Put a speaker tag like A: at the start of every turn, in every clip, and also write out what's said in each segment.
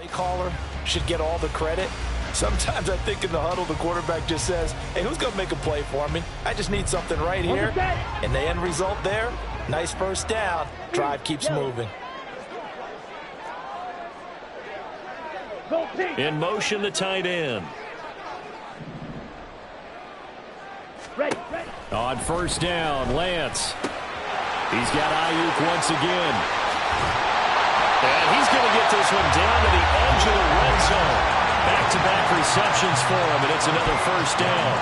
A: Play caller should get all the credit. Sometimes I think in the huddle, the quarterback just says, hey, who's going to make a play for me? I just need something right here. And the end result there, nice first down. Drive keeps moving.
B: In motion, the tight end. On first down, Lance. He's got Ayuk once again. And he's going to get this one down to the edge of the red zone. Back-to-back receptions for him, and it's another first down.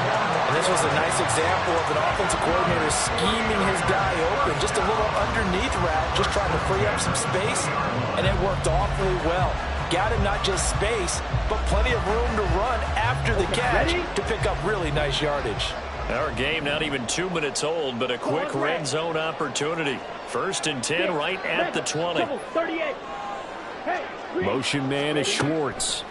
A: And this was a nice example of an offensive coordinator scheming his guy open. Just a little underneath route, just trying to free up some space, and it worked awfully well. Got him not just space, but plenty of room to run after the catch to pick up really nice yardage.
B: Our game not even 2 minutes old, but a quick red zone opportunity. 1st and 10 right at the 20. Motion man is Schwartz.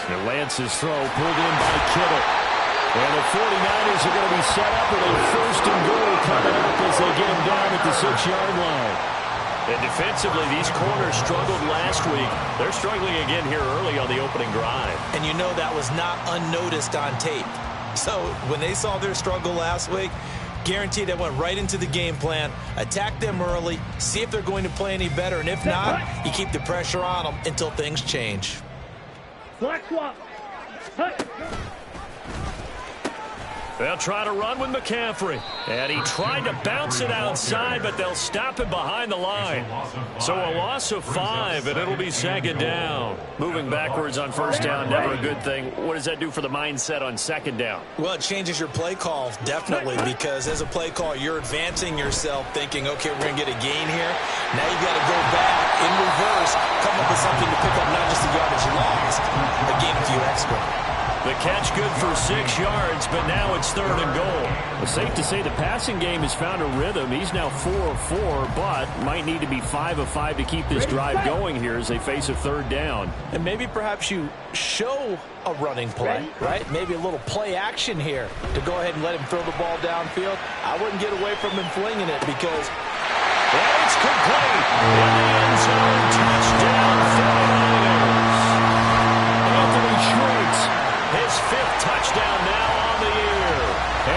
B: And Lance's throw pulled in by Kittle. And the 49ers are going to be set up with a 1st and goal coming up as they get him down at the 6-yard line. And defensively, these corners struggled last week. They're struggling again here early on the opening drive.
A: And you know that was not unnoticed on tape. So when they saw their struggle last week, guaranteed they went right into the game plan, attack them early, see if they're going to play any better, and if not, you keep the pressure on them until things change.
B: They'll try to run with McCaffrey. And he tried to bounce it outside, but they'll stop it behind the line. So a loss of 5, and it'll be 2nd down. Moving backwards on first down, never a good thing. What does that do for the mindset on 2nd down?
A: Well, it changes your play call, definitely, because as a play call, you're advancing yourself thinking, okay, we're going to get a gain here. Now you've got to go back in reverse, come up with something to pick up not just the yardage lost, but gain a few extra.
B: The catch good for 6 yards, but now it's 3rd and goal. It's safe to say the passing game has found a rhythm. He's now 4 of 4, but might need to be 5 of 5 to keep this drive going here as they face a 3rd down.
A: And maybe perhaps you show a running play, right? Maybe a little play action here to go ahead and let him throw the ball downfield. I wouldn't get away from him flinging it because...
B: And it's complete. In the end zone, touchdown 49ers. Anthony Schwartz. His 5th touchdown now on the year.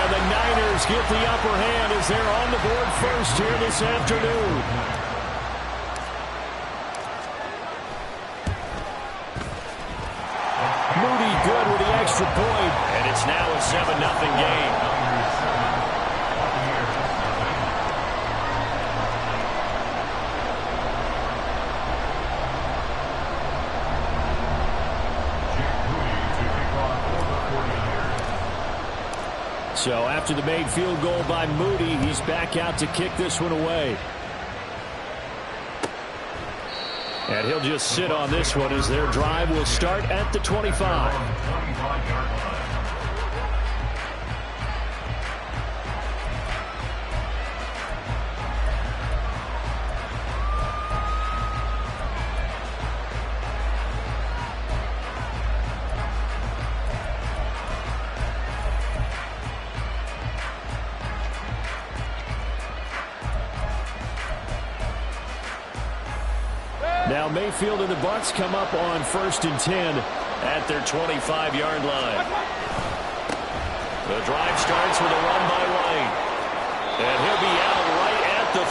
B: And the Niners get the upper hand as they're on the board first here this afternoon. Moody good with the extra point. And it's now a 7-0 game. So after the made field goal by Moody, he's back out to kick this one away. And he'll just sit on this one as their drive will start at the 25. Now Mayfield and the Bucs come up on 1st and 10 at their 25-yard line. The drive starts with a run by White. And he'll be out right at the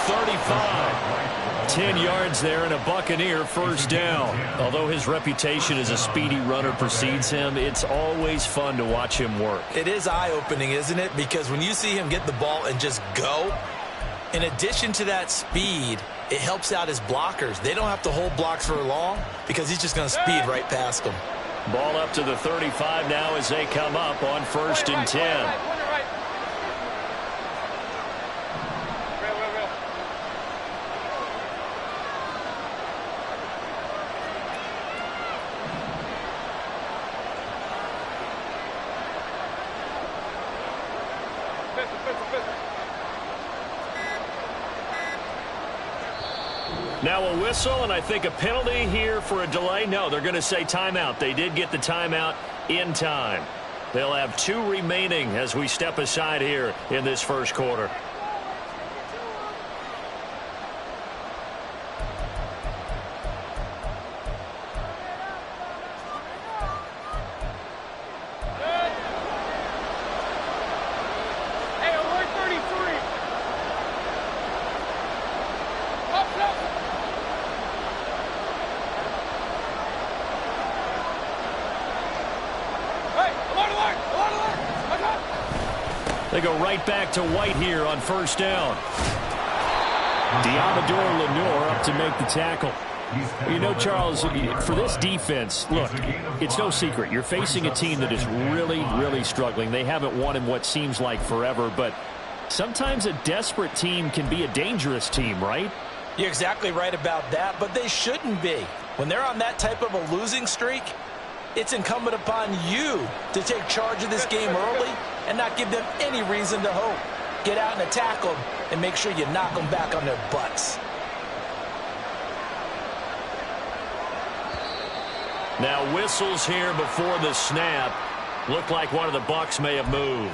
B: 35. 10 yards there and a Buccaneer 1st down. Although his reputation as a speedy runner precedes him, it's always fun to watch him work.
A: It is eye-opening, isn't it? Because when you see him get the ball and just go, in addition to that speed, it helps out his blockers. They don't have to hold blocks for long because he's just going to speed right past them.
B: Ball up to the 35 now as they come up on 1st and 10. Now a whistle, and I think a penalty here for a delay. No, they're going to say timeout. They did get the timeout in time. They'll have 2 remaining as we step aside here in this first quarter. They go right back to White here on first down. Diamador Lenore up to make the tackle. You know, Charles, for this defense, look, it's no secret. You're facing a team that is really, really struggling. They haven't won in what seems like forever, but sometimes a desperate team can be a dangerous team, right?
A: You're exactly right about that, but they shouldn't be. When they're on that type of a losing streak, it's incumbent upon you to take charge of this game early and not give them any reason to hope. Get out and attack them and make sure you knock them back on their butts.
B: Now whistles here before the snap. Looked like one of the Bucs may have moved.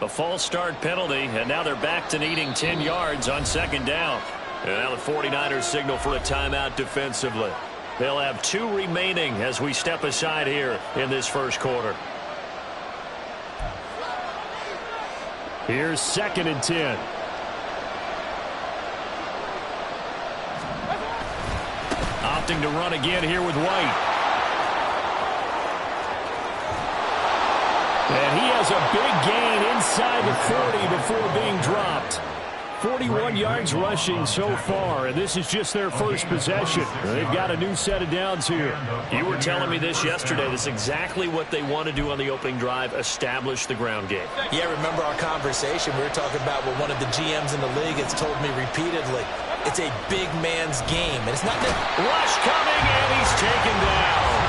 B: A false start penalty, and now they're back to needing 10 yards on second down. And now the 49ers signal for a timeout defensively. They'll have 2 remaining as we step aside here in this first quarter. Here's 2nd and 10. Opting to run again here with White. And he has a big gain inside the 40 before being dropped. 41 yards rushing so far, and this is just their first possession. They've got a new set of downs here. You were telling me this yesterday. This is exactly what they want to do on the opening drive, establish the ground game.
A: Yeah, remember our conversation. We were talking about what one of the GMs in the league has told me repeatedly. It's a big man's game, and it's not that
B: rush coming, and he's taken down.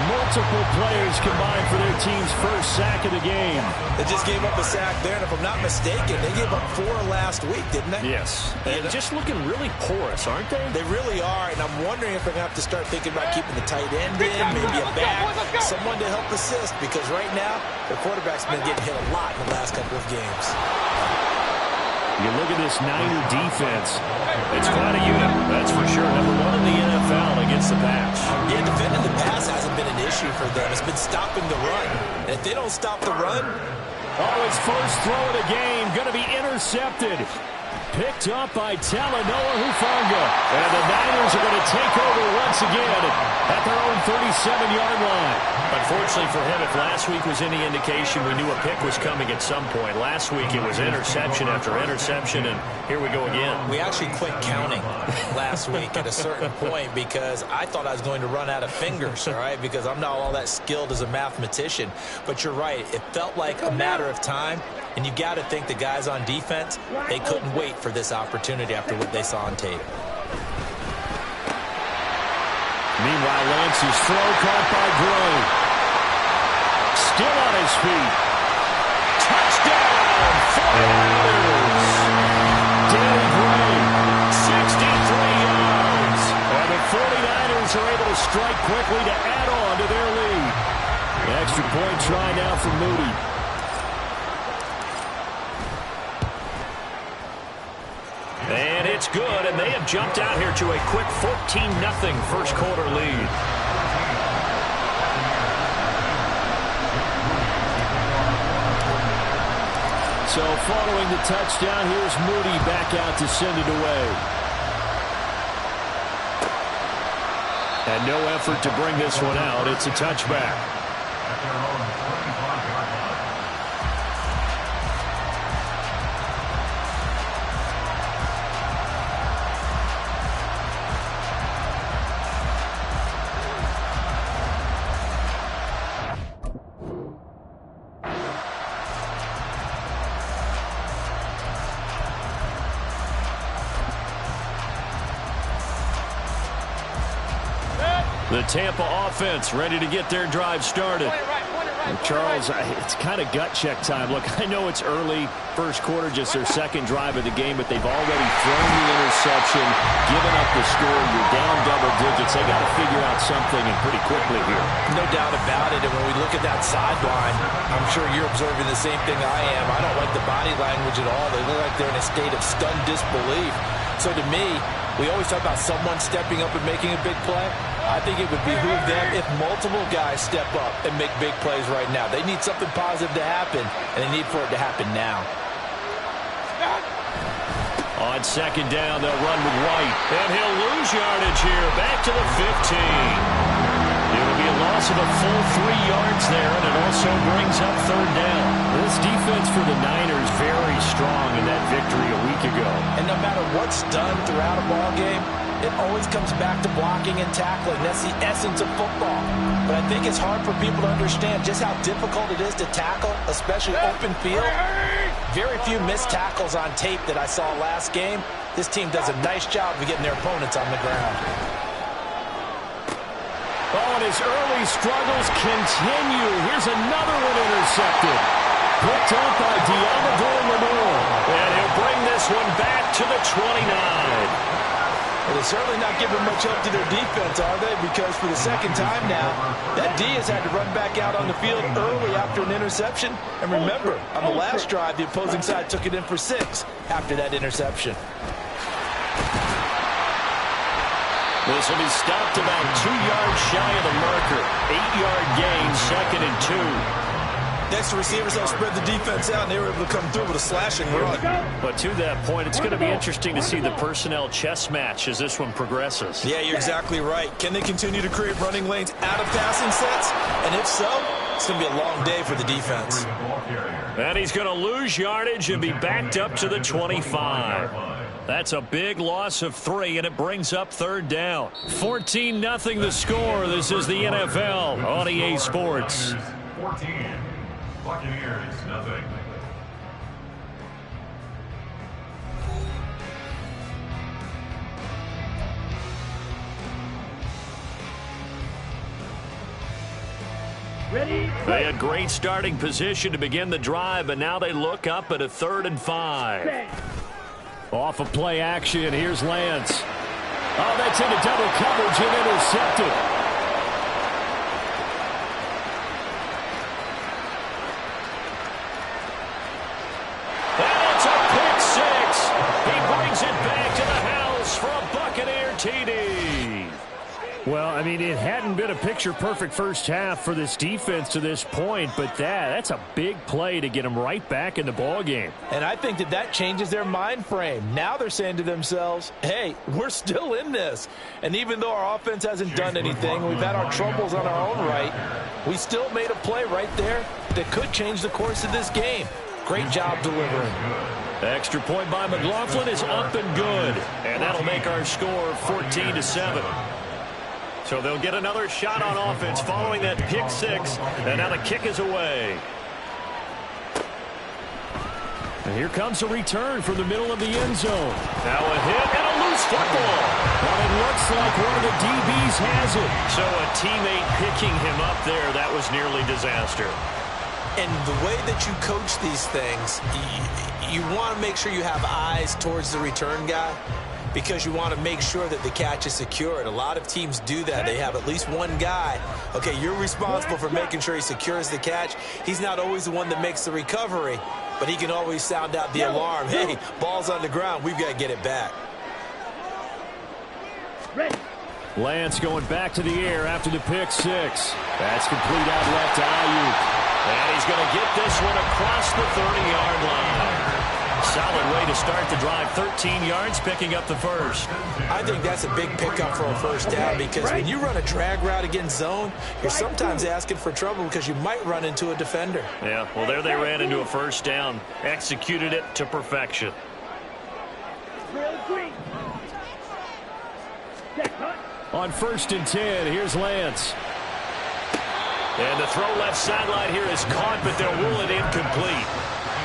B: Multiple players combined for their team's first sack of the game.
A: They just gave up a sack there, and if I'm not mistaken, they gave up 4 last week, didn't they?
B: Yes. And just looking really porous, aren't they?
A: They really are, and I'm wondering if they're going to have to start thinking about keeping the tight end in, maybe a back, someone to help assist, because right now, their quarterback's been getting hit a lot in the last couple of games.
B: You look at this Niner defense. It's quite a unit, that's for sure. Number 1 in the NFL against the pass.
A: Yeah, defending the pass hasn't been an issue for them. It's been stopping the run. And if they don't stop the run...
B: Oh, his first throw of the game going to be intercepted. Picked up by Talanoa Hufanga. And the Niners are going to take over once again at their own 37-yard line. Unfortunately for him, if last week was any indication, we knew a pick was coming at some point. Last week it was interception after interception, and here we go again.
A: We actually quit counting last week at a certain point because I thought I was going to run out of fingers, all right, because I'm not all that skilled as a mathematician. But you're right. It felt like a matter of time, and you got to think the guys on defense, they couldn't wait for this opportunity after what they saw on tape.
B: Meanwhile, Lance's throw caught by Gray. Still on his feet. Touchdown, 49ers. Danny Gray, 63 yards. And the 49ers are able to strike quickly to add on to their lead. An extra point try now for Moody. And it's good, and they have jumped out here to a quick 14-0 first quarter lead. So following the touchdown, here's Moody back out to send it away. And no effort to bring this one out. It's a touchback. The Tampa offense ready to get their drive started. Charles, it's kind of gut check time. Look, I know it's early, first quarter, just their second drive of the game, but they've already thrown the interception, given up the score. You're down double digits. They got to figure out something, and pretty quickly here.
A: No doubt about it. And when we look at that sideline, I'm sure you're observing the same thing I am. I don't like the body language at all. They look like they're in a state of stunned disbelief. So to me, We always talk about someone stepping up and making a big play. I think it would behoove them if multiple guys step up and make big plays right now. They need something positive to happen, and they need for it to happen now.
B: On second down, they'll run with White. And he'll lose yardage here. Back to the 15. It will be a loss of a full 3 yards there, and it also brings up third down.
C: This defense for the Niners very strong in that victory a week ago.
A: And no matter what's done throughout a ball game, it always comes back to blocking and tackling. That's the essence of football. But I think it's hard for people to understand just how difficult it is to tackle, especially open field. Very few missed tackles on tape that I saw last game. This team does a nice job of getting their opponents on the ground.
C: Oh, and his early struggles continue. Here's another one intercepted. Picked up by Deommodore Lenoir.
B: And he'll bring this one back to the 29.
A: Well, they're certainly not giving much help to their defense, are they? Because for the second time now, that D has had to run back out on the field early after an interception. And remember, on the last drive, the opposing side took it in for 6 after that interception.
B: This will be stopped about 2 yards shy of the marker. 8-yard gain, 2nd and 2.
A: Next, the receivers helped spread the defense out, and they were able to come through with a slashing run.
B: But to that point, it's going to be interesting to see the personnel chess match as this one progresses.
A: Yeah, you're exactly right. Can they continue to create running lanes out of passing sets? And if so, it's going to be a long day for the defense.
B: And he's going to lose yardage and be backed up to the 25. That's a big loss of 3, and it brings up third down. 14-0 the score. This is the NFL on EA Sports.
D: 14. Buccaneers, nothing.
C: Ready?
B: They had great starting position to begin the drive, but now they look up at a 3rd and 5.
C: Off of play action, here's Lance. Oh, that's into double coverage and intercepted. Well, I mean, it hadn't been a picture-perfect first half for this defense to this point, but that's a big play to get them right back in the ballgame.
A: And I think that changes their mind frame. Now they're saying to themselves, hey, we're still in this. And even though our offense hasn't done anything, we've had our troubles on our own right, we still made a play right there that could change the course of this game. Great job delivering.
B: Extra point by McLaughlin is up and good. And that'll make our score 14-7. So they'll get another shot on offense following that pick 6. And now the kick is away.
C: And here comes a return from the middle of the end zone.
B: Now a hit and a loose football.
C: Well, it looks like one of the DBs has it.
B: So a teammate picking him up there, that was nearly disaster.
A: And the way that you coach these things, you want to make sure you have eyes towards the return guy, because you want to make sure that the catch is secured. A lot of teams do that. They have at least one guy. Okay, you're responsible for making sure he secures the catch. He's not always the one that makes the recovery, but he can always sound out the alarm. Hey, ball's on the ground. We've got to get it back.
C: Lance going back to the air after the pick 6. That's complete out left to Ayuk.
B: And he's going to get this one across the 30-yard line. Solid way to start the drive. 13 yards, picking up the first.
A: I think that's a big pickup for a first down, because when you run a drag route against zone, you're sometimes asking for trouble because you might run into a defender.
B: Yeah, well, there they ran into a first down. Executed it to perfection.
C: On 1st and 10, here's Lance.
B: And the throw left sideline here is caught, but they'll rule it incomplete.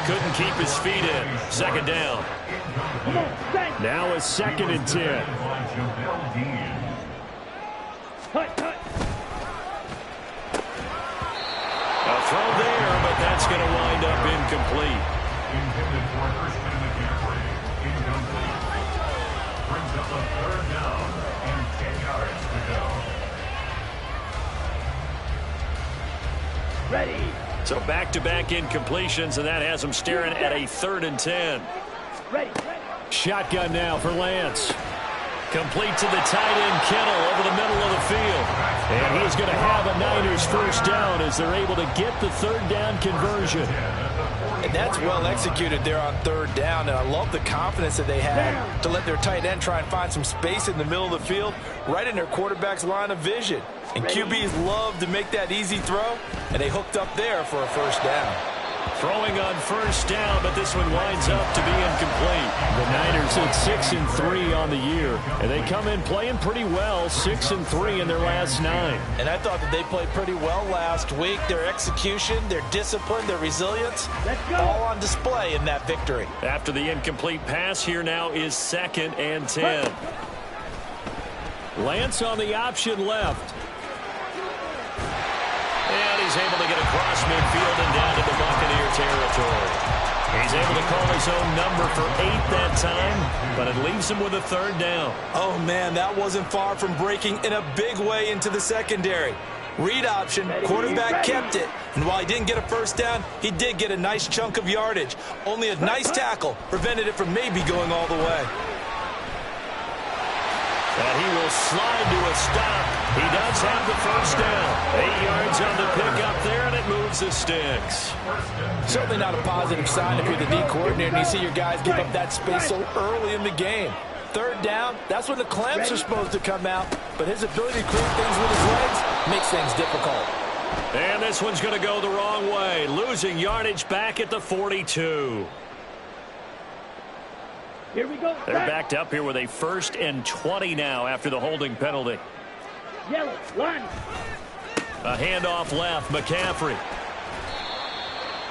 B: Couldn't keep his feet in. 2nd down.
C: Now a 2nd and 10.
B: A throw there, but that's going to wind up incomplete.
D: Intended for Christian McCaffrey. Incomplete. Brings up a 3rd down and 10 yards to go.
C: Ready.
B: So back-to-back incompletions, and that has them staring at a 3rd and 10.
C: Ready. Shotgun now for Lance.
B: Complete to the tight end, Kittle, over the middle of the field. And he's going to have a Niners first down as they're able to get the third down conversion.
A: And that's well executed there on third down. And I love the confidence that they had to let their tight end try and find some space in the middle of the field, right in their quarterback's line of vision. And QBs love to make that easy throw, and they hooked up there for a first down.
B: Throwing on first down, but this one winds up to be incomplete.
C: The Niners at 6-3 on the year, and they come in playing pretty well, 6-3 in their last 9.
A: And I thought that they played pretty well last week. Their execution, their discipline, their resilience, all on display in that victory.
B: After the incomplete pass, here now is 2nd and 10.
C: Lance on the option left.
B: And he's able to get across midfield and down to the Buccaneer territory. He's able to call his own number for 8 that time, but it leaves him with a third down.
A: Oh, man, that wasn't far from breaking in a big way into the secondary. Read option, quarterback kept it, and while he didn't get a first down, he did get a nice chunk of yardage. Only a nice tackle prevented it from maybe going all the way.
B: And he will slide to a stop. He does have the first down. 8 yards on the pickup there, and it moves the sticks.
A: Certainly not a positive sign if you're the D coordinator and you see your guys give up that space so early in the game. Third down, that's when the clamps are supposed to come out, but his ability to create things with his legs makes things difficult.
B: And this one's going to go the wrong way, losing yardage back at the 42.
E: Here we go.
B: They're backed up here with a 1st and 20 now after the holding penalty.
E: Yellow, line.
B: A handoff left, McCaffrey.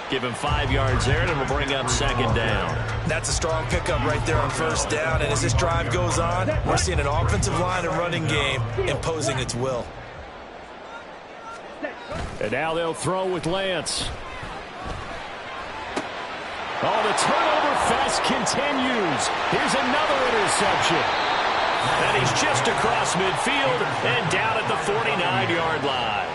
B: Give him 5 yards there, and it'll bring up 2nd down.
A: That's a strong pickup right there on first down, and as this drive goes on, we're seeing an offensive line and running game imposing its will.
C: And now they'll throw with Lance. Oh, the turnover fest continues. Here's another interception.
B: And he's just across midfield and down at the 49-yard line.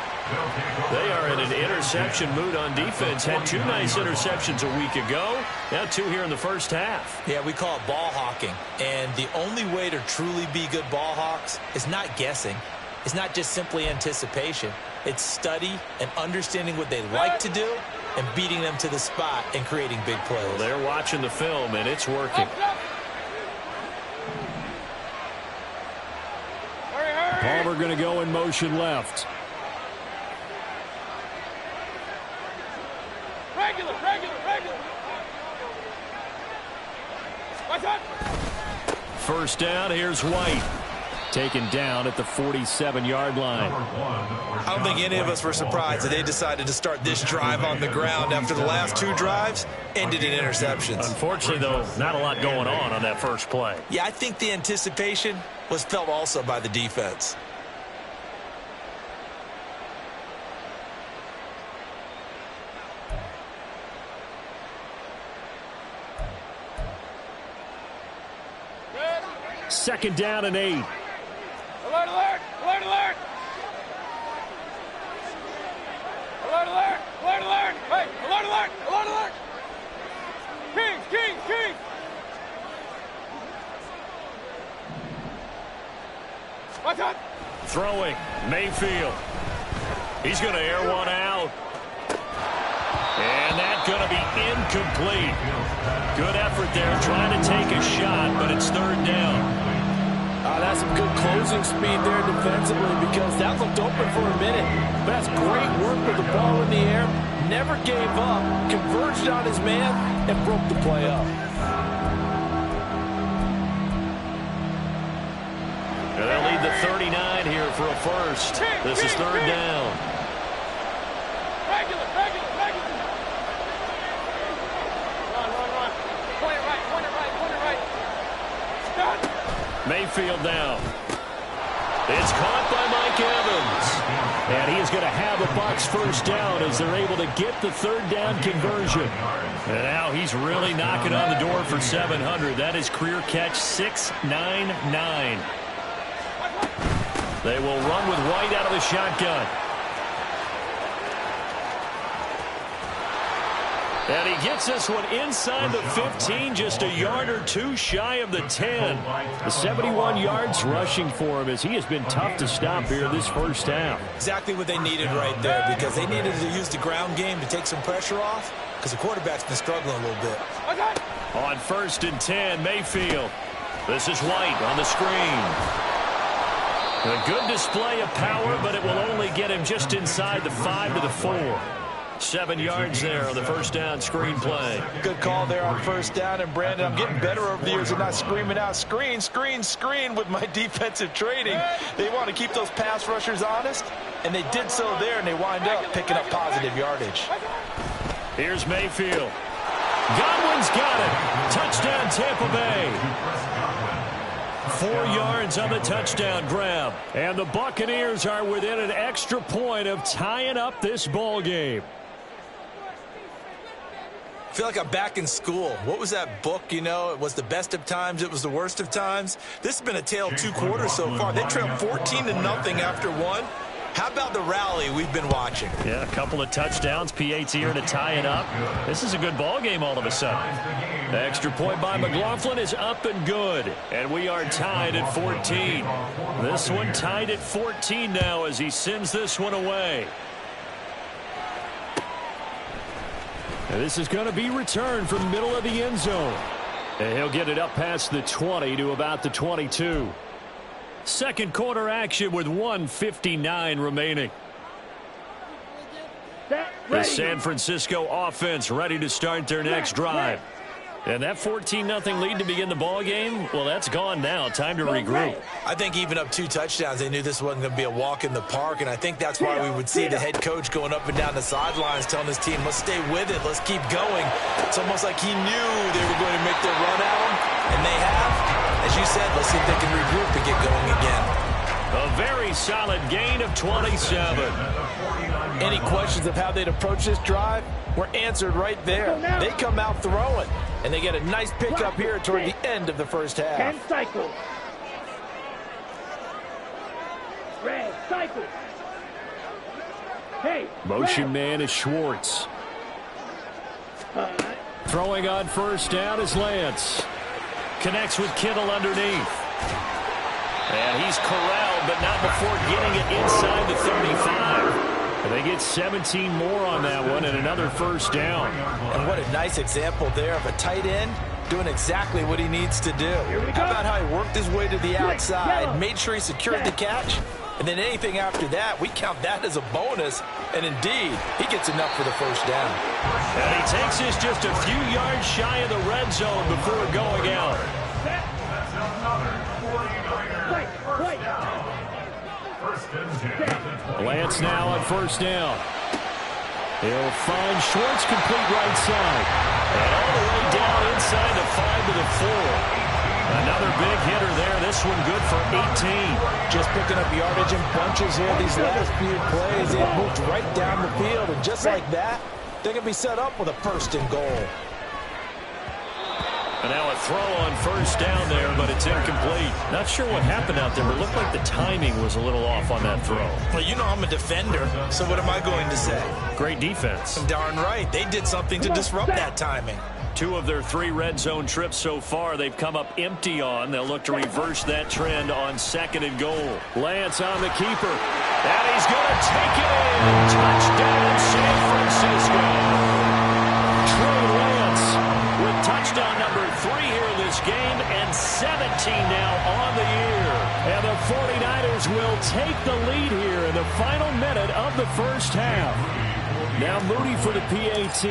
B: They are in an interception mood on defense. Had 2 nice interceptions a week ago. Now 2 here in the first half.
A: Yeah, we call it ball hawking. And the only way to truly be good ball hawks is not guessing. It's not just simply anticipation. It's study and understanding what they like to do and beating them to the spot and creating big plays.
B: Well, they're watching the film, and it's working.
C: Palmer going to go in motion left.
E: Regular.
C: First down, here's White. Taken down at the 47-yard line.
A: I don't think any of us were surprised that they decided to start this drive on the ground after the last 2 drives ended in interceptions.
B: Unfortunately, though, not a lot going on that first play.
A: Yeah, I think the anticipation was felt also by the defense.
C: Second down and 8.
E: Alert, alert, alert, alert. Alert, alert, alert, alert. Hey, alert, alert, alert, alert. King. Watch out.
B: Throwing, Mayfield. He's going to air one out. And that's going to be incomplete. Good effort there trying to take a shot, but it's third down.
A: That's some good closing speed there defensively because that looked open for a minute. But that's great work with the ball in the air. Never gave up, converged on his man, and broke the play up.
B: And they'll lead the 39 here for a first. This is third down.
E: Regular. Run. Point it right. Stop.
B: Mayfield now. It's caught by Mike Evans.
C: And he is going to have a Bucs first down as they're able to get the third down conversion.
B: And now he's really knocking on the door for 700. That is career catch 699. They will run with White out of the shotgun. And he gets this one inside the 15, just a yard or two shy of the 10.
C: The 71 yards rushing for him as he has been tough to stop here this first half.
A: Exactly what they needed right there, because they needed to use the ground game to take some pressure off, because the quarterback's been struggling a little bit.
B: On 1st and 10, Mayfield. This is White on the screen. A good display of power, but it will only get him just inside the 5 to the 4. 7 yards there on the first down screen play.
A: Good call there on first down. And, Brandon, I'm getting better over the years of not screaming out, screen, screen, screen with my defensive training. They want to keep those pass rushers honest, and they did so there, and they wind up picking up positive yardage.
B: Here's Mayfield. Godwin's got it. Touchdown, Tampa Bay. 4 yards on the touchdown grab.
C: And the Buccaneers are within an extra point of tying up this ball game.
A: I feel like I'm back in school. What was that book, you know? It was the best of times. It was the worst of times. This has been a tale of 2 quarters so far. They trailed 14-0 after 1. How about the rally we've been watching?
C: Yeah, a couple of touchdowns. PAT here to tie it up. This is a good ball game all of a sudden.
B: The extra point by McLaughlin is up and good. And we are tied at 14. This one tied at 14 now as he sends this one away.
C: And this is going to be returned from the middle of the end zone. And he'll get it up past the 20 to about the 22. Second quarter action with 1:59 remaining. The San Francisco offense ready to start their next drive. And that 14-0 lead to begin the ball game, well, that's gone now. Time to regroup.
A: I think even up 2 touchdowns, they knew this wasn't going to be a walk in the park, and I think that's why we would see the head coach going up and down the sidelines telling his team, let's stay with it, let's keep going. It's almost like he knew they were going to make their run at him, and they have. As you said, let's see if they can regroup and get going again.
B: A very solid gain of 27.
A: Any questions of how they'd approach this drive were answered right there. They come out throwing, and they get a nice pickup here toward the end of the first half.
E: 10 cycles. Red cycle. Hey.
C: Motion man is Schwartz. Throwing on first down is Lance.
B: Connects with Kittle underneath. And he's corralled, but not before getting it inside the 35.
C: And they get 17 more on that one and another first down.
A: And what a nice example there of a tight end doing exactly what he needs to do. How about how he worked his way to the outside, made sure he secured the catch, and then anything after that, we count that as a bonus. And indeed, he gets enough for the first down.
B: And he takes this just a few yards shy of the red zone before going out.
C: Lance now on first down. He'll find Schwartz complete right side.
B: And all the way down inside the 5 to the 4. Another big hitter there. This one good for 18.
A: Just picking up yardage in bunches here. These last few plays, they've moved right down the field. And just like that, they're going to be set up with a first and goal.
B: And now a throw on first down there, but it's incomplete.
C: Not sure what happened out there, but it looked like the timing was a little off on that throw.
A: Well, you know I'm a defender, so what am I going to say?
C: Great defense.
A: Darn right. They did something to disrupt that timing.
B: 2 of their 3 red zone trips so far they've come up empty on. They'll look to reverse that trend on 2nd and goal.
C: Lance on the keeper.
B: And he's going to take it in. Touchdown, San Francisco.
C: Trey Lance
B: with touchdown number 3 here in this game and 17 now on the year.
C: And the 49ers will take the lead here in the final minute of the first half. Now Moody for the PAT.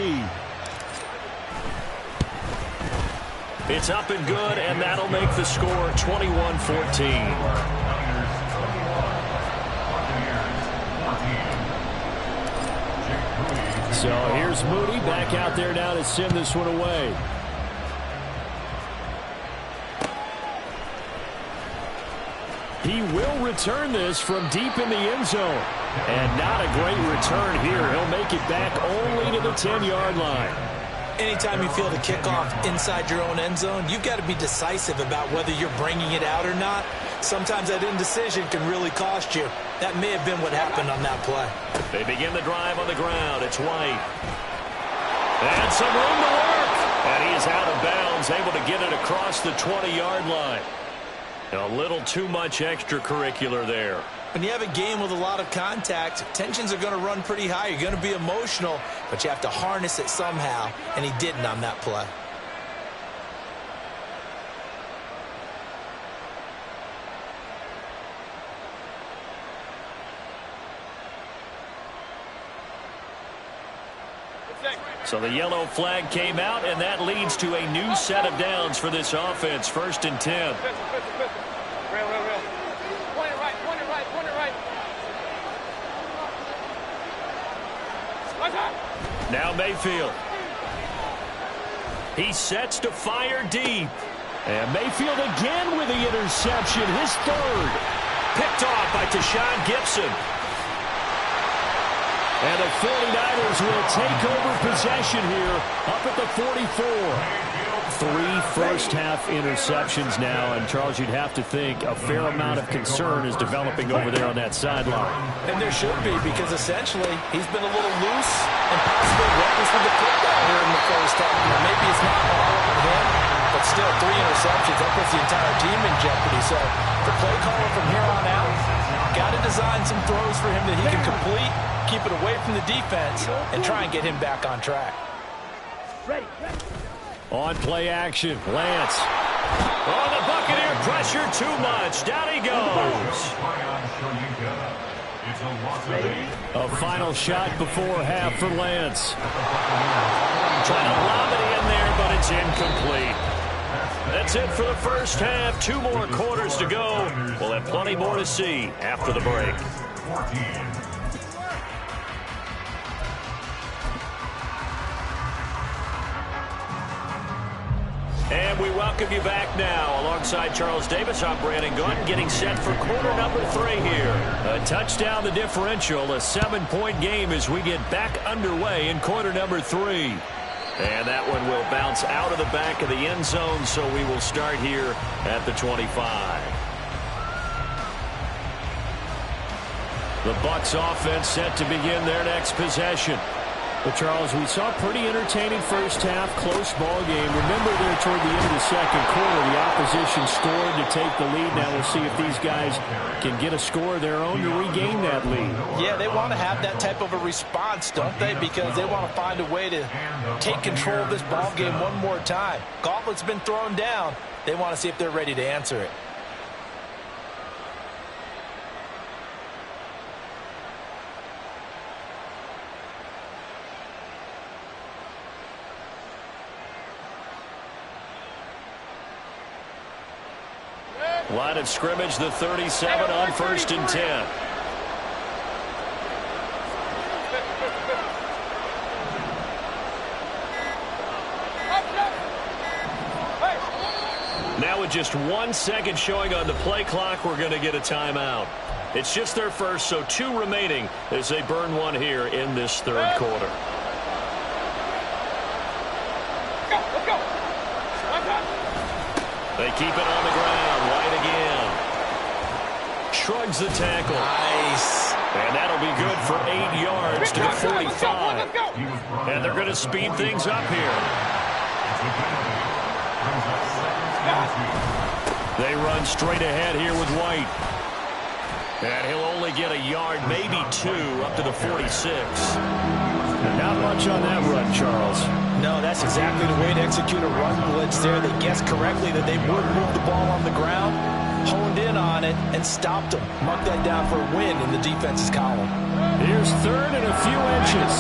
B: It's up and good, and that'll make the score 21-14.
C: So here's Moody back out there now to send this one away. He will return this from deep in the end zone. And not a great return here. He'll make it back only to the 10-yard line.
A: Anytime you feel the kickoff inside your own end zone, you've got to be decisive about whether you're bringing it out or not. Sometimes that indecision can really cost you. That may have been what happened on that play.
B: They begin the drive on the ground. It's White.
C: And some room to work. And he is out of bounds, able to get it across the 20-yard line. A little too much extracurricular there.
A: When you have a game with a lot of contact, tensions are going to run pretty high. You're going to be emotional, but you have to harness it somehow, and he didn't on that play.
C: So the yellow flag came out, and that leads to a new set of downs for this offense. 1st and 10.
E: Real. Point it right.
C: Now Mayfield. He sets to fire deep. And Mayfield again with the interception, his 3rd. Picked off by Tashawn Gibson. And the 49ers will take over possession here up at the 44. 3 first-half interceptions now, and Charles, you'd have to think a fair amount of concern is developing over there on that sideline.
A: And there should be, because essentially he's been a little loose and possibly reckless with the football here in the first half. Now, maybe it's not all over him, but still 3 interceptions. That puts the entire team in jeopardy. So the play caller from here on out got to design some throws for him that he can complete, keep it away from the defense, and try and get him back on track.
E: Ready.
C: On play action, Lance. Oh, the Buccaneer pressure too much. Down he goes. A final shot before half for Lance. Trying to lob it in there, but it's incomplete. That's it for the first half. 2 more quarters to go. We'll have plenty more to see after the break. And we welcome you back now. Alongside Charles Davis, I'm Brandon Gaudin, getting set for quarter number 3 here. A touchdown the differential, a 7-point game as we get back underway in quarter number 3. And that one will bounce out of the back of the end zone, so we will start here at the 25. The Bucs offense set to begin their next possession. But, Charles, we saw a pretty entertaining first half, close ball game. Remember there toward the end of the second quarter, the opposition scored to take the lead. Now we'll see if these guys can get a score of their own to regain that lead.
A: Yeah, they want to have that type of a response, don't they? Because they want to find a way to take control of this ball game one more time. Gauntlet's been thrown down. They want to see if they're ready to answer it.
C: Line of scrimmage, the 37 on 1st and 10. Now with just 1 second showing on the play clock, we're going to get a timeout. It's just their first, so 2 remaining as they burn one here in this 3rd quarter.
E: Let's go.
C: They keep it on the ground. White again. Shrugs the tackle.
A: Nice.
C: And that'll be good for 8 yards to the 45.
E: Let's go.
C: And they're going to speed things up here. They run straight ahead here with White. And he'll only get a yard, maybe 2, up to the 46. Not much on that run, Charles.
A: No, that's exactly the way to execute a run blitz there. They guessed correctly that they would move the ball on the ground, honed in on it, and stopped them. Mark that down for a win in the defense's column.
C: Here's 3rd and a few inches.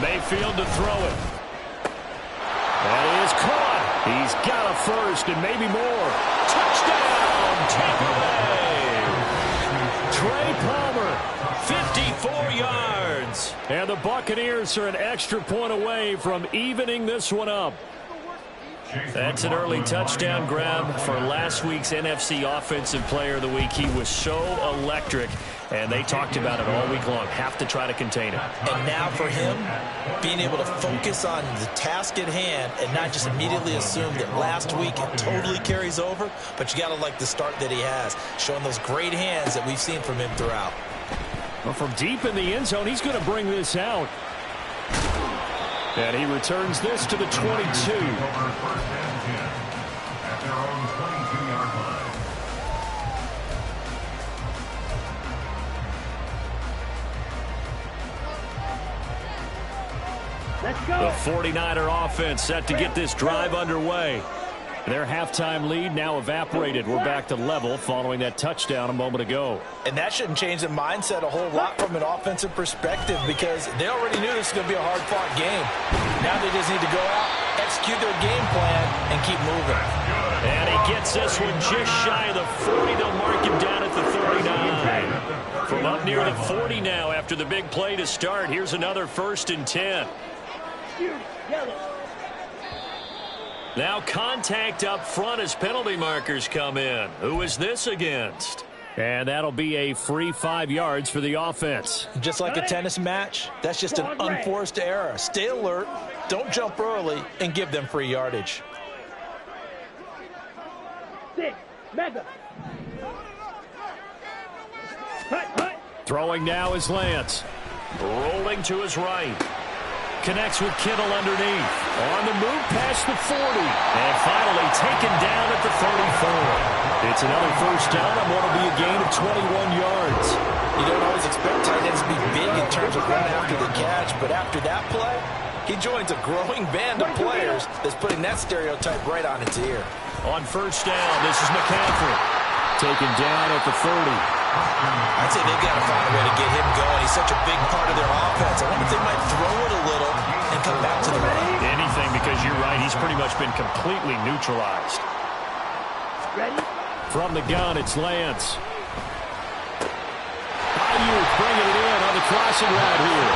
C: Mayfield to throw it. That is caught. He's got a first and maybe more. Touchdown, Tampa Bay. Trey Palmer, 54 yards. And the Buccaneers are an extra point away from evening this one up. That's an early touchdown grab for last week's NFC Offensive Player of the Week. He was so electric. And they talked about it all week long. Have to try to contain it.
A: And now for him, being able to focus on the task at hand and not just immediately assume that last week it totally carries over, but you got to like the start that he has, showing those great hands that we've seen from him throughout.
C: Well, from deep in the end zone, he's going to bring this out. And he returns this to the 22.
D: Over first and 10 at their own 22-yard line.
C: The 49er offense set to get this drive underway. Their halftime lead now evaporated. We're back to level following that touchdown a moment ago.
A: And that shouldn't change the mindset a whole lot from an offensive perspective because they already knew this was going to be a hard-fought game. Now they just need to go out, execute their game plan, and keep moving.
C: And he gets this one just shy of the 40. They'll mark him down at the 39. From up near the 40 now after the big play to start. Here's another 1st and 10. Now contact up front as penalty markers come in. Who is this against? And that'll be a free 5 yards for the offense.
A: Just like a tennis match, that's just an unforced error. Stay alert, don't jump early, and give them free yardage.
C: Throwing now is Lance. Rolling to his right. Connects with Kittle underneath. On the move past the 40. And finally taken down at the 34. It's another first down on what will be a gain of 21 yards.
A: You don't always expect tight ends to be big in terms of run after the catch, but after that play, he joins a growing band of players that's putting that stereotype right on its ear.
C: On first down, this is McCaffrey. Taken down at the 30.
A: I'd say they've got to find a way to get him going. He's such a big part of their offense. I wonder if they might throw it a little and come back to the run.
C: Anything, because you're right. He's pretty much been completely neutralized.
F: Ready?
C: From the gun, it's Lance. Ayuk bringing it in on the crossing route here.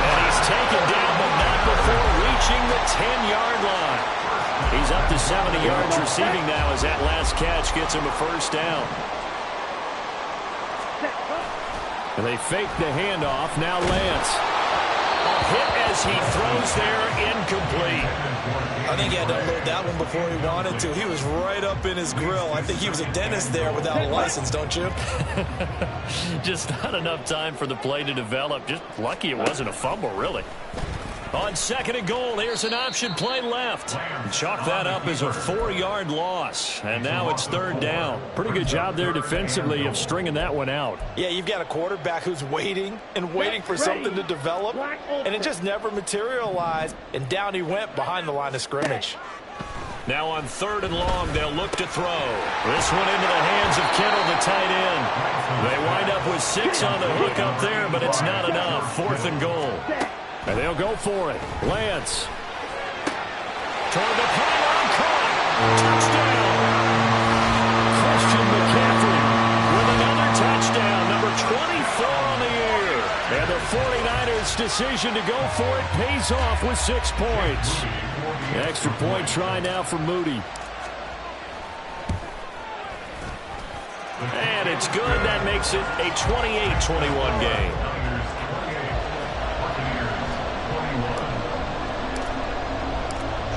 C: And he's taken down, but not before reaching the 10-yard line. He's up to 70 yards receiving now as that last catch gets him a first down. And they fake the handoff. Now Lance. A hit as he throws there, incomplete.
A: I think he had to unload that one before he wanted to. He was right up in his grill. I think he was a dentist there without a license, don't you?
C: Just not enough time for the play to develop. Just lucky it wasn't a fumble, really. On 2nd and goal, here's an option play left. Chalk that up as a 4-yard loss. And now it's 3rd down. Pretty good job there defensively of stringing that one out.
A: Yeah, you've got a quarterback who's waiting and waiting for something to develop, and it just never materialized, and down he went behind the line of scrimmage.
C: Now on 3rd and long, they'll look to throw. This one into the hands of Kittle, the tight end. They wind up with 6 on the hook up there, but it's not enough. 4th and goal. And they'll go for it. Lance. Toward the pylon, caught. Touchdown. Christian McCaffrey with another touchdown. Number 24 on the year. And the 49ers' decision to go for it pays off with 6 points. Extra point try now for Moody. And it's good. That makes it a 28-21 game.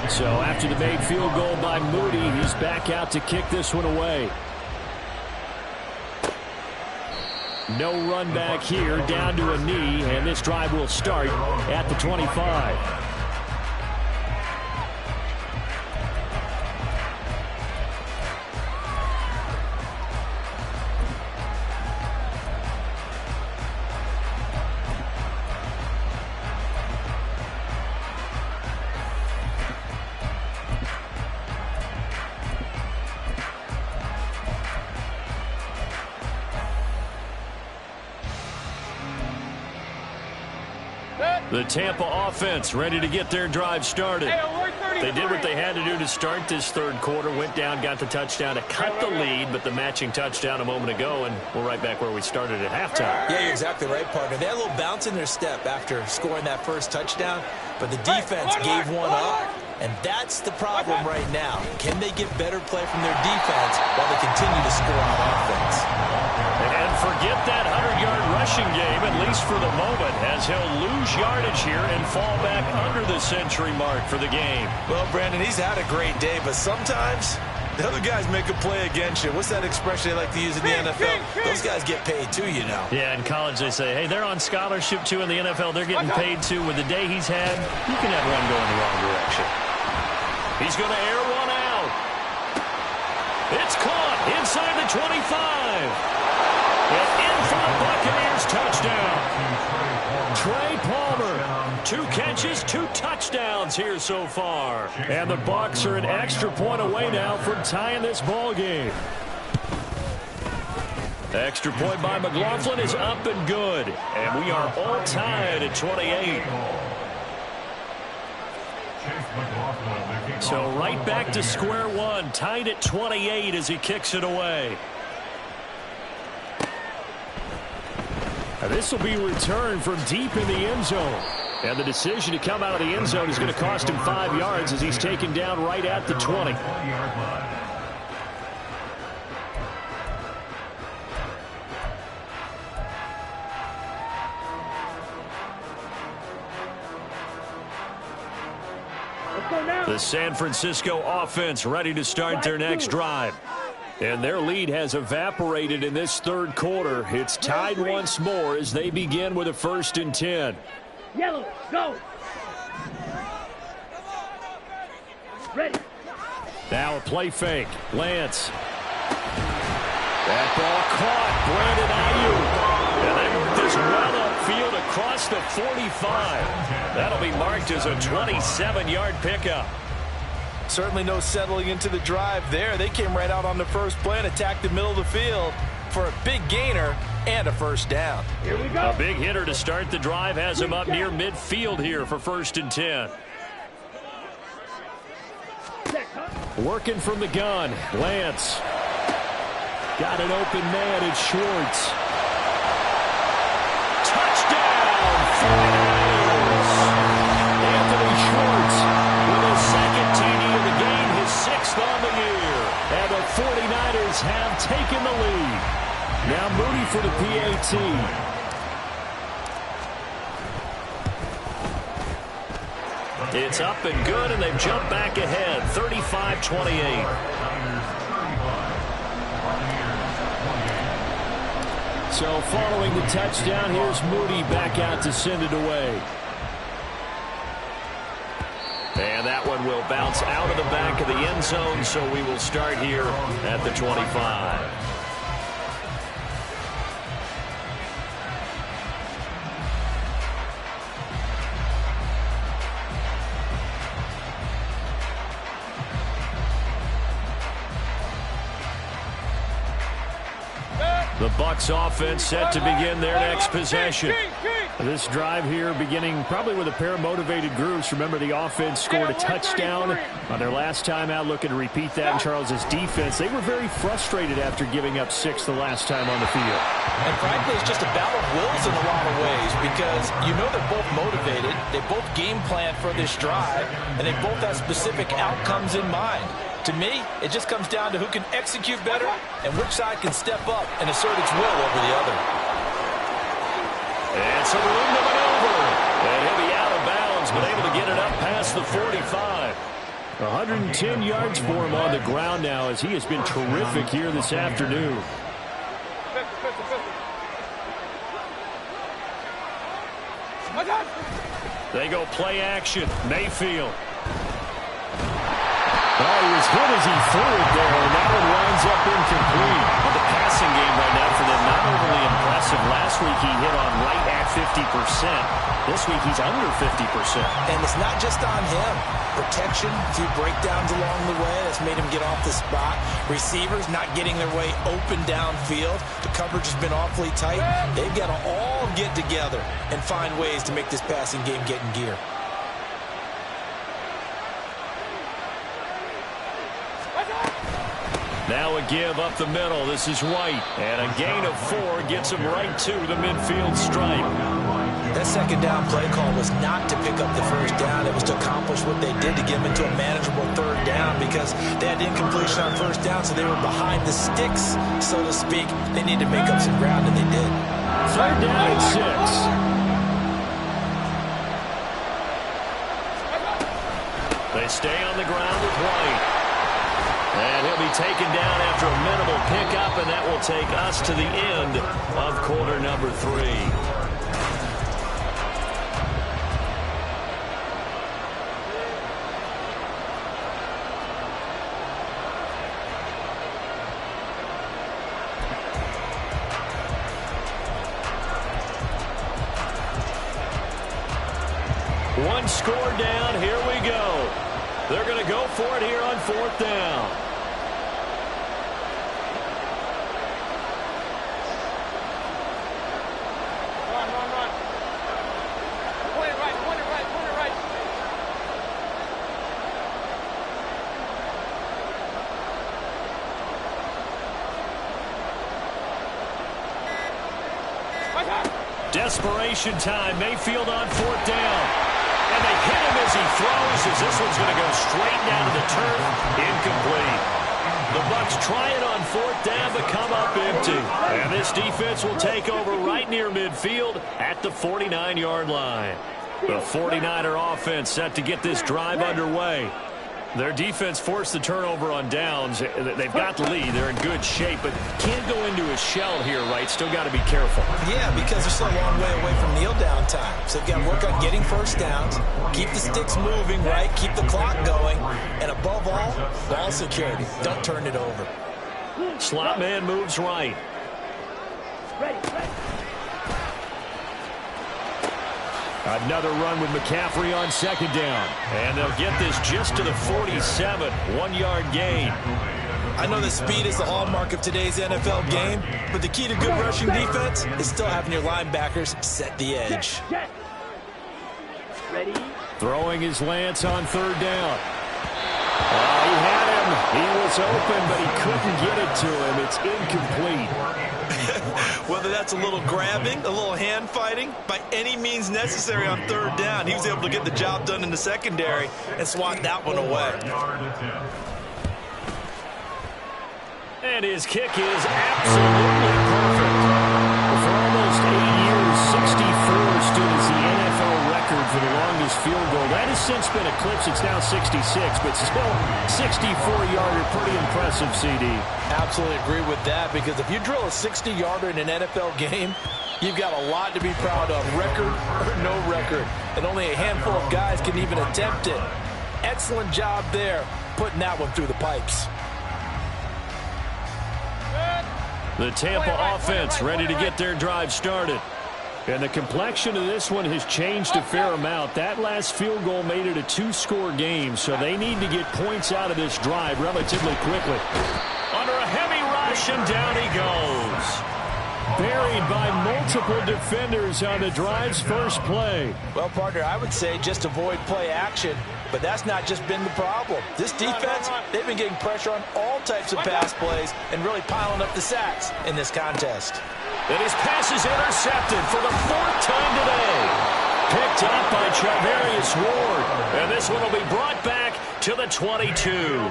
C: So after the made field goal by Moody, he's back out to kick this one away. No run back here, down to a knee, and this drive will start at the 25. The Tampa offense ready to get their drive started. They did what they had to do to start this 3rd quarter. Went down, got the touchdown to cut the lead, but the matching touchdown a moment ago, and we're right back where we started at halftime.
A: Yeah, you're exactly right, partner. They had a little bounce in their step after scoring that first touchdown, but the defense gave one up, and that's the problem right now. Can they get better play from their defense while they continue to score on offense?
C: And forget that 100-yard rushing game, at least for the moment, as he'll lose yardage here and fall back under the century mark for the game.
A: Well, Brandon, he's had a great day, but sometimes the other guys make a play against you. What's that expression they like to use in the NFL? Those guys get paid too, you know.
C: Yeah, in college they say, hey, they're on scholarship too. In the NFL, they're getting paid too. With the day he's had, you can have one go in the wrong direction. He's going to air one out. It's caught inside the 25. And in for the Buccaneers touchdown. Trey Palmer, 2 catches, 2 touchdowns here so far. And the Bucs are an extra point away now from tying this ball game. Extra point by McLaughlin is up and good. And we are all tied at 28. So right back to square one, tied at 28 as he kicks it away. This will be returned from deep in the end zone. And the decision to come out of the end zone is going to cost him 5 yards as he's taken down right at the 20. The San Francisco offense ready to start their next drive. And their lead has evaporated in this third quarter. It's tied once more as they begin with a 1st and 10.
F: Yellow, go. Ready.
C: Now a play fake. Lance. That ball caught. Brandon Ayuk. And they move this well upfield across the 45. That'll be marked as a 27-yard pickup.
A: Certainly no settling into the drive there. They came right out on the first play and attacked the middle of the field for a big gainer and a 1st down.
F: Here we go.
C: A big hitter to start the drive has him up near midfield here for 1st and 10. Working from the gun. Lance. Got an open man. It's Schwartz. Touchdown! Anthony Schwartz with his 2nd TD of the game, his 6th on the year. And the 49ers have taken the lead. Now Moody for the PAT. It's up and good, and they've jumped back ahead, 35-28. So following the touchdown, here's Moody back out to send it away. And that one will bounce out of the back of the end zone, so we will start here at the 25. The Bucs offense set to begin their next possession. This drive here beginning probably with a pair of motivated groups. Remember, the offense scored a touchdown on their last time out. Looking to repeat that in Charles's defense. They were very frustrated after giving up 6 the last time on the field.
A: And frankly, it's just a battle of wills in a lot of ways because you know they're both motivated. They both game plan for this drive, and they both have specific outcomes in mind. To me, it just comes down to who can execute better and which side can step up and assert its will over the other.
C: And some room to maneuver. And he'll be out of bounds, but able to get it up past the 45. 110 yards for him on the ground now as he has been terrific here this afternoon. They go play action. Mayfield. Oh, he was hit as he threw it there, and that one winds up incomplete. Well, the passing game right now for them, not overly impressive. Last week he hit on right at 50%. This week he's under 50%.
A: And it's not just on him. Protection, a few breakdowns along the way that's made him get off the spot. Receivers not getting their way open downfield. The coverage has been awfully tight. They've got to all get together and find ways to make this passing game get in gear.
C: Now a give up the middle. This is White. And a gain of 4 gets him right to the midfield stripe.
A: That second down play call was not to pick up the 1st down. It was to accomplish what they did to get them into a manageable third down, because they had incompletion on first down, so they were behind the sticks, so to speak. They need to make up some ground, and they did.
C: Third down and 6. They stay on the ground with White. And he'll be taken down after a minimal pickup, and that will take us to the end of quarter number 3. One score down. Here we go. They're going to go for it here on fourth down.
E: Run. Point it right.
C: Desperation time. Mayfield on fourth down. And they hit him as he throws, as this one's going to go straight down to the turf. Incomplete. The Bucs try it on fourth down, but come up empty. And this defense will take over right near midfield at the 49-yard line. The 49er offense set to get this drive underway. Their defense forced the turnover on downs. They've got the lead. They're in good shape, but can't go into a shell here, right? Still got to be careful.
A: Yeah, because they're still a long way away from kneel down time. So they've got to work on getting first downs, keep the sticks moving, right? Keep the clock going. And above all, ball security. Don't turn it over.
C: Slot man moves right.
F: Ready.
C: Another run with McCaffrey on second down. And they'll get this just to the 47. 1-yard gain.
A: I know that speed is the hallmark of today's NFL game, but the key to good rushing defense is still having your linebackers set the edge.
F: Ready.
C: Throwing his Lance on third down. He had him. He was open, but he couldn't get it to him. It's incomplete.
A: Whether that's a little grabbing, a little hand fighting, by any means necessary on third down, he was able to get the job done in the secondary and swat that one away.
C: And his kick is absolutely perfect. For almost 8 years, 64 stood as the NFL record for the longest field goal. That has since been eclipsed. It's now 66, but still 64-yarder. Pretty impressive, CD.
A: Absolutely agree with that, because if you drill a 60-yarder in an NFL game, you've got a lot to be proud of, record or no record. And only a handful of guys can even attempt it. Excellent job there, putting that one through the pipes.
C: The Tampa offense ready to get their drive started. And the complexion of this one has changed a fair amount. That last field goal made it a 2-score game, so they need to get points out of this drive relatively quickly. Under a heavy rush, and down he goes. Buried by multiple defenders on the drive's first play.
A: Well, partner, I would say just avoid play action, but that's not just been the problem. This defense, they've been getting pressure on all types of pass plays and really piling up the sacks in this contest.
C: And his pass is intercepted for the 4th time today. Picked up by Charvarius Ward. And this one will be brought back to the 22.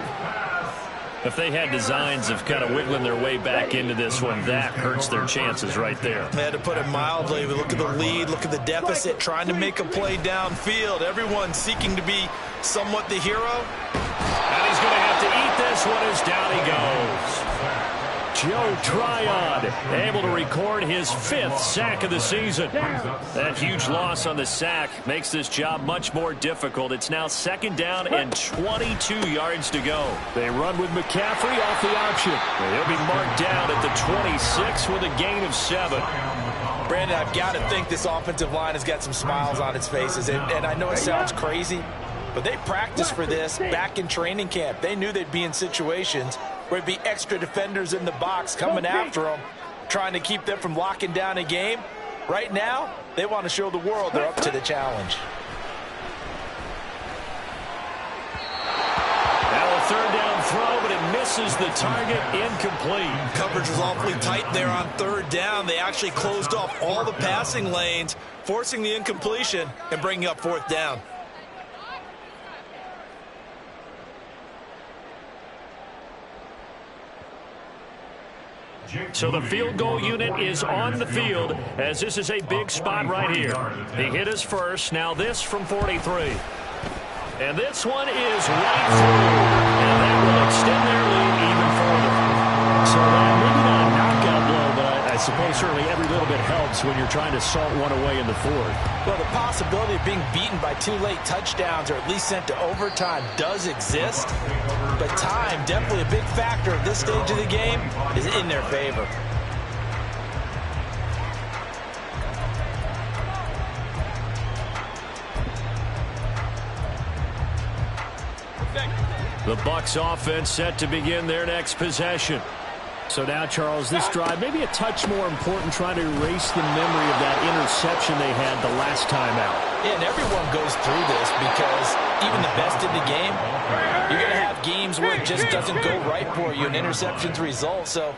C: If they had designs of kind of wiggling their way back into this one, that hurts their chances right there.
A: They had to put it mildly. Look at the lead, look at the deficit, trying to make a play downfield. Everyone seeking to be somewhat the hero.
C: And he's going to have to eat this one as down he goes. Joe Tryon able to record his 5th sack of the season. That huge loss on the sack makes this job much more difficult. It's now 2nd down and 22 yards to go. They run with McCaffrey off the option. He'll be marked down at the 26 with a gain of 7.
A: Brandon, I've got to think this offensive line has got some smiles on its faces. And I know it sounds crazy, but they practiced for this back in training camp. They knew they'd be in situations where it'd be extra defenders in the box coming after them, trying to keep them from locking down a game. Right now, they want to show the world they're up to the challenge.
C: Now a 3rd down throw, but it misses the target. Incomplete.
A: Coverage was awfully tight there on 3rd down. They actually closed off all the passing lanes, forcing the incompletion and bringing up 4th down.
C: So the field goal unit is on the field as this is a big spot right here. He hit his first. Now this from 43. And this one is right through. And that will extend their lead even further. So maybe not a knockout blow, but I suppose certainly every little bit helps when you're trying to salt one away in the fourth.
A: Well, the possibility of being beaten by 2 late touchdowns or at least sent to overtime does exist. But time, definitely a big factor at this stage of the game, is in their favor.
C: The Bucs offense set to begin their next possession. So now, Charles, this drive may be a touch more important trying to erase the memory of that interception they had the last time out.
A: Yeah, and everyone goes through this because even the best in the game, you're going to have games where it just doesn't go right for you and interceptions result. So,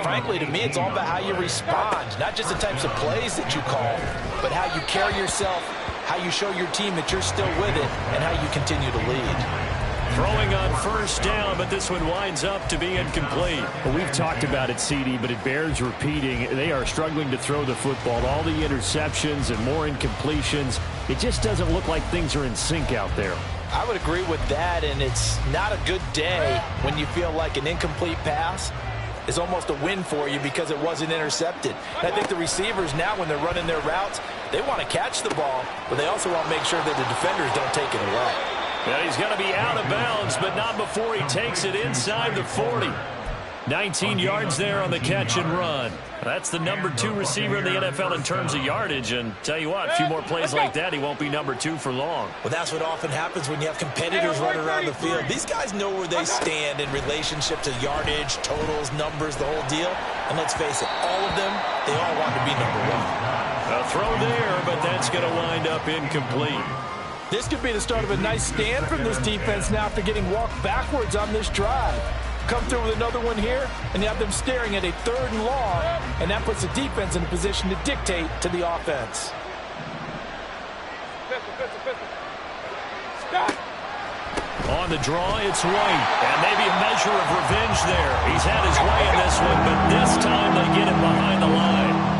A: frankly, to me, it's all about how you respond, not just the types of plays that you call, but how you carry yourself, how you show your team that you're still with it, and how you continue to lead.
C: Throwing on first down, but this one winds up to be incomplete.
B: Well, we've talked about it, CD, but it bears repeating. They are struggling to throw the football. All the interceptions and more incompletions. It just doesn't look like things are in sync out there.
A: I would agree with that, and it's not a good day when you feel like an incomplete pass is almost a win for you because it wasn't intercepted. And I think the receivers now, when they're running their routes, they want to catch the ball, but they also want to make sure that the defenders don't take it away.
C: Well, he's going to be out of bounds, but not before he takes it inside the 40. 19 yards there on the catch and run. That's the number 2 receiver in the NFL in terms of yardage. And tell you what, a few more plays like that, he won't be number 2 for long.
A: Well, that's what often happens when you have competitors running around the field. These guys know where they stand in relationship to yardage, totals, numbers, the whole deal. And let's face it, all of them, they all want to be number 1.
C: A throw there, but that's going to wind up incomplete.
A: This could be the start of a nice stand from this defense now after getting walked backwards on this drive. Come through with another one here, and you have them staring at a 3rd and long, and that puts the defense in a position to dictate to the offense.
C: On the draw, it's White, and maybe a measure of revenge there. He's had his way in this one, but this time they get him behind the line.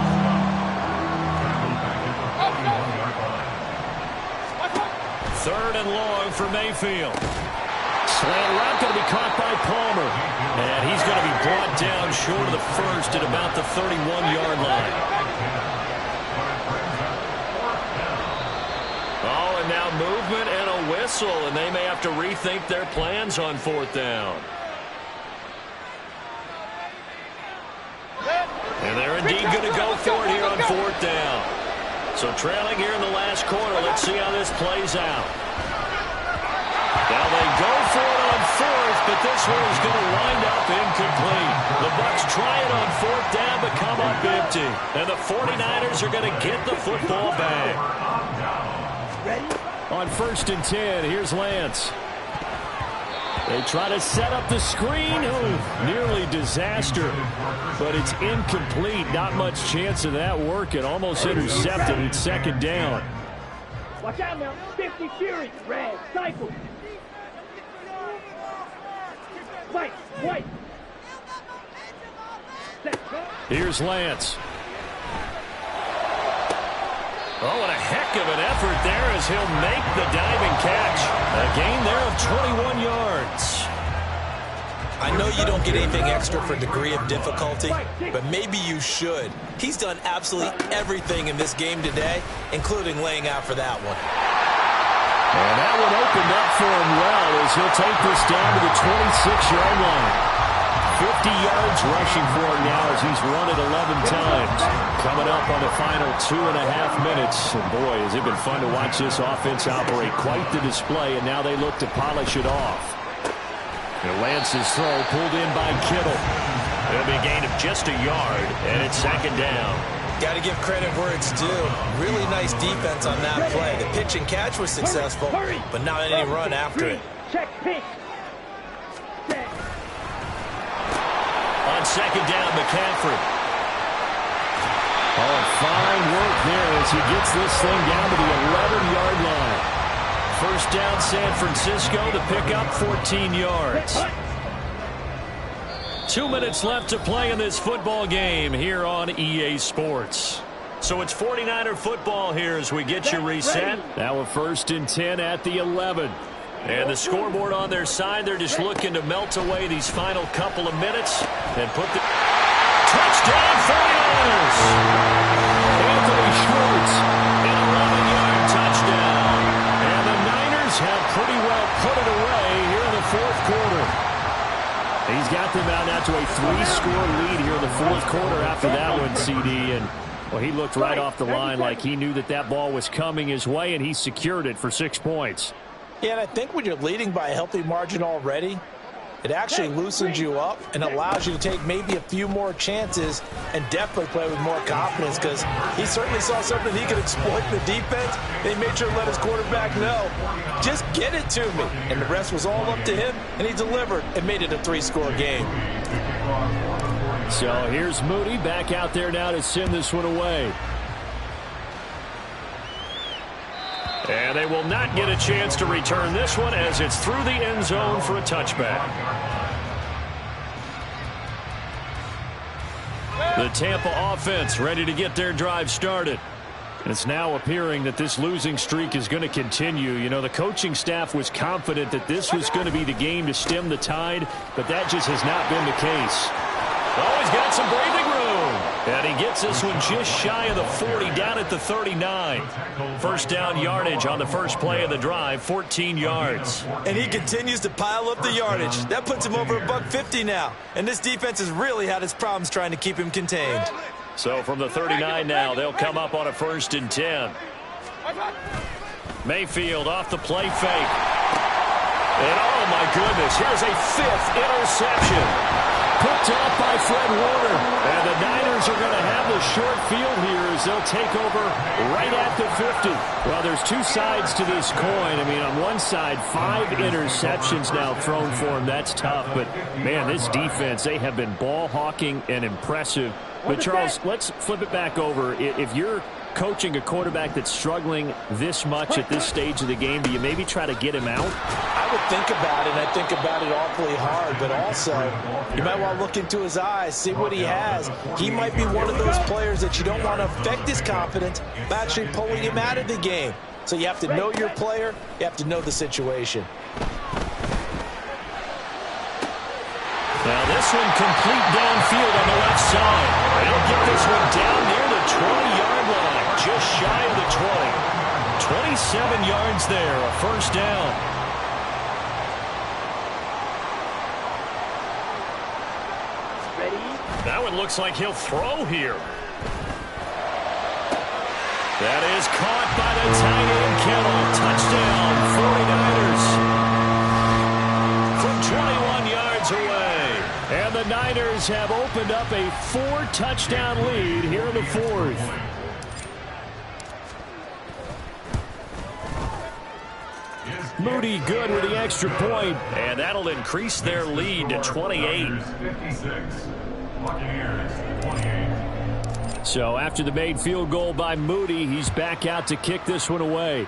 C: 3rd and long for Mayfield. Slant route going to be caught by Palmer. And he's going to be brought down short of the first at about the 31-yard line. Oh, and now movement and a whistle, and they may have to rethink their plans on 4th down. And they're indeed going to go for it here on 4th down. So trailing here in the last quarter, let's see how this plays out. Now they go for it on 4th, but this one is going to wind up incomplete. The Bucs try it on 4th down, but come up empty. And the 49ers are going to get the football back.
B: On 1st and 10, here's Lance. They try to set up the screen. Oh, nearly disaster. But it's incomplete. Not much chance of that working. Almost intercepted. It's 2nd down.
F: Watch out now. 50 Fury. Red. Cycle. White.
B: Here's Lance.
C: Oh, and a heck of an effort there as he'll make the diving catch. A gain there of 21 yards.
A: I know you don't get anything extra for degree of difficulty, but maybe you should. He's done absolutely everything in this game today, including laying out for that one.
B: And that one opened up for him well as he'll take this down to the 26-yard line. 50 yards rushing for him now as he's run it 11 times. Coming up on the final 2.5 minutes. And boy, has it been fun to watch this offense operate. Quite the display, and now they look to polish it off. And Lance's throw pulled in by Kittle.
C: It'll be a gain of just a yard, and it's 2nd down.
A: Got to give credit where it's due. Really nice defense on that play. The pitch and catch was successful, but not any run after it.
F: Check pink.
C: On 2nd down, McCaffrey.
B: Oh, fine work there as he gets this thing down to the 11-yard line.
C: 1st down, San Francisco to pick up 14 yards. 2 minutes left to play in this football game here on EA Sports. So it's 49er football here as we get you reset. Now a 1st and 10 at the 11. And the scoreboard on their side, they're just looking to melt away these final couple of minutes and put the touchdown 49ers. Anthony Schwartz, an 11-yard touchdown. And the Niners have pretty well put it away here in the 4th quarter. He's got them out now to a 3-score lead here in the 4th quarter after that one, CD. And well, he looked right off the line like he knew that that ball was coming his way, and he secured it for 6 points.
A: Yeah, and I think when you're leading by a healthy margin already, it actually loosens you up and allows you to take maybe a few more chances and definitely play with more confidence, because he certainly saw something he could exploit in the defense. And he made sure to let his quarterback know, just get it to me. And the rest was all up to him, and he delivered and made it a 3-score game.
C: So here's Moody back out there now to send this one away. And they will not get a chance to return this one as it's through the end zone for a touchback. The Tampa offense ready to get their drive started. And it's now appearing that this losing streak is going to continue. You know, the coaching staff was confident that this was going to be the game to stem the tide, but that just has not been the case. Oh, he's got some breathing room. And he gets this one just shy of the 40, down at the 39. 1st down yardage on the first play of the drive, 14 yards.
A: And he continues to pile up the yardage. That puts him over $150 now. And this defense has really had its problems trying to keep him contained.
C: So from the 39 now, they'll come up on a 1st and 10. Mayfield off the play fake. And oh my goodness, here's a 5th interception. Picked off by Fred Warner. And the Niners are going to have the short field here as they'll take over right at the 50. Well, there's 2 sides to this coin. I mean, on one side, 5 interceptions now thrown for him. That's tough. But, man, this defense, they have been ball hawking and impressive. But, Charles, let's flip it back over. If you're coaching a quarterback that's struggling this much at this stage of the game, do you maybe try to get him out?
A: I would think about it, and I think about it awfully hard, but also you might want to look into his eyes, see what he has. He might be one of those players that you don't want to affect his confidence by actually pulling him out of the game. So you have to know your player, you have to know the situation.
C: Now this one complete downfield on the left side. They'll get this one down near the 20-yard line, just shy of the 20. 27 yards there, a 1st down. That one looks like he'll throw here. That is caught by the tight end Kittle. Touchdown, 49ers. From 21 yards away. And the Niners have opened up a 4-touchdown lead here in the 4th. Moody good with the extra point. And that'll increase their lead to 28. So after the made field goal by Moody, he's back out to kick this one away.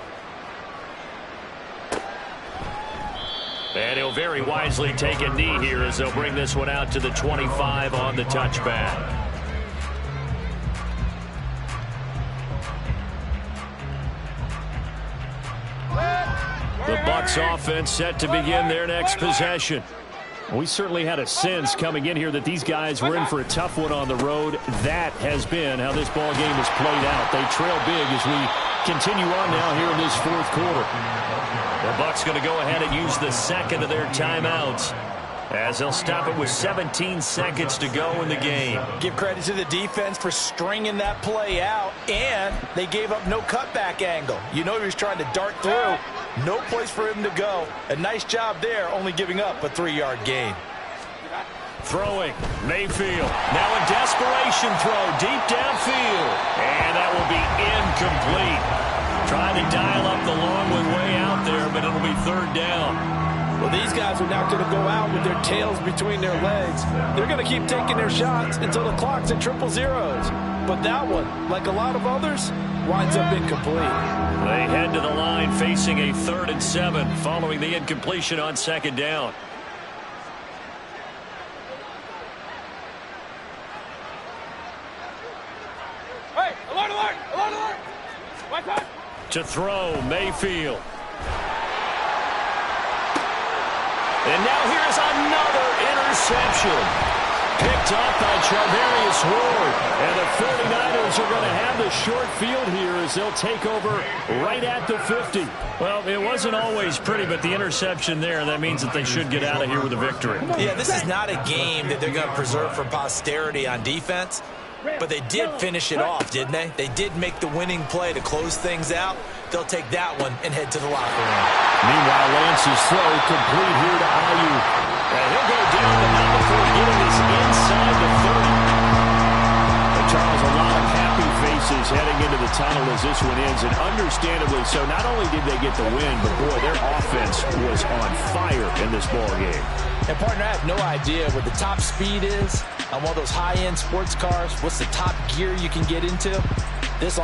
C: And he'll very wisely take a knee here as they'll bring this one out to the 25 on the touchback. The Bucs offense set to begin their next possession. We certainly had a sense coming in here that these guys were in for a tough one on the road. That has been how this ball game has played out. They trail big as we continue on now here in this 4th quarter. The Bucs going to go ahead and use the second of their timeouts as they'll stop it with 17 seconds to go in the game.
A: Give credit to the defense for stringing that play out, and they gave up no cutback angle. You know he was trying to dart through. No place for him to go. A nice job there, only giving up a 3-yard gain.
C: Throwing, Mayfield. Now a desperation throw deep downfield. And that will be incomplete. Trying to dial up the long one way out there, but it'll be 3rd down.
A: Well, these guys are now going to go out with their tails between their legs. They're going to keep taking their shots until the clock's at 000. But that one, like a lot of others, winds up incomplete.
C: They head to the line facing a 3rd and 7 following the incompletion on 2nd down. To throw, Mayfield. And now here's another interception. Picked up by Charvarius Ward. And the 49ers are going to have the short field here as they'll take over right at the 50.
B: Well, it wasn't always pretty, but the interception there, that means that they should get out of here with a victory.
A: Yeah, this is not a game that they're going to preserve for posterity on defense. But they did finish it off, didn't they? They did make the winning play to close things out. They'll take that one and head to the locker room.
C: Meanwhile, Lance's throw complete here to Ayuk. And he'll go down, but not before getting this inside the 30. And Charles, a lot of happy faces heading into the tunnel as this one ends. And understandably so, not only did they get the win, but boy, their offense was on fire in this ball game.
A: And partner, I have no idea what the top speed is on one of those high-end sports cars. What's the top gear you can get into? This